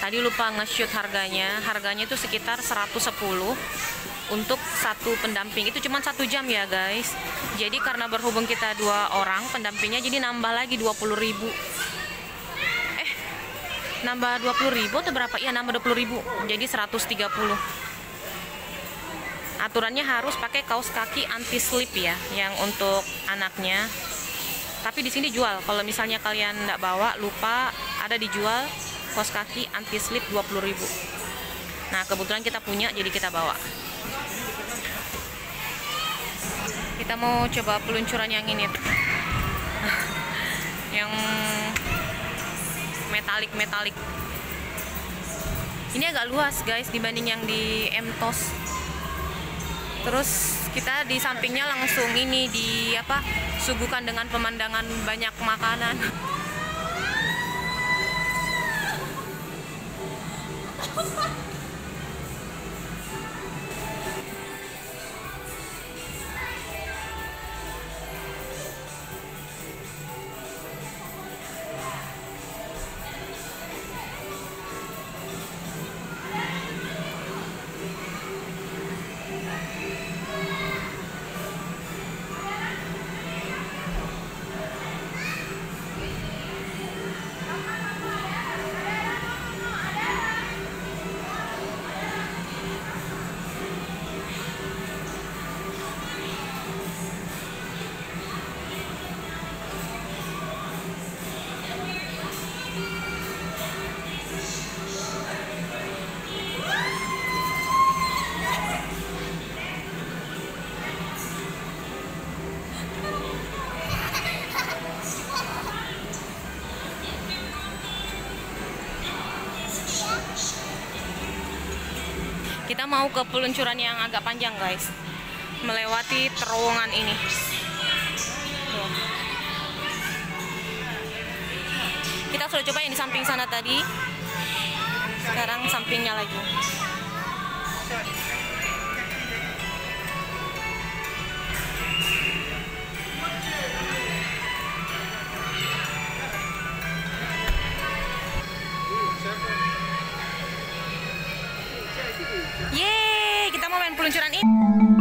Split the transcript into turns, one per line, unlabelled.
Tadi lupa nge-shoot harganya. Harganya itu sekitar 110 untuk satu pendamping. Itu cuma 1 jam ya guys. Jadi karena berhubung kita 2 orang pendampingnya, jadi nambah lagi 20.000. Nambah 20.000 atau berapa? Iya, nambah 20.000. Jadi 130. Aturannya harus pakai kaos kaki anti slip ya, yang untuk anaknya. Tapi di sini jual. Kalau misalnya kalian nggak bawa, lupa, ada dijual kaos kaki anti slip 20.000. Nah, kebetulan kita punya, jadi kita bawa. Kita mau coba peluncuran yang ini. Yang metalik. Ini agak luas guys dibanding yang di MTOS. Terus kita di sampingnya langsung ini suguhkan dengan pemandangan banyak makanan. Kita mau ke peluncuran yang agak panjang guys, melewati terowongan ini. Tuh. Kita sudah coba yang di samping sana tadi, sekarang sampingnya lagi. Yeay, kita mau main peluncuran ini.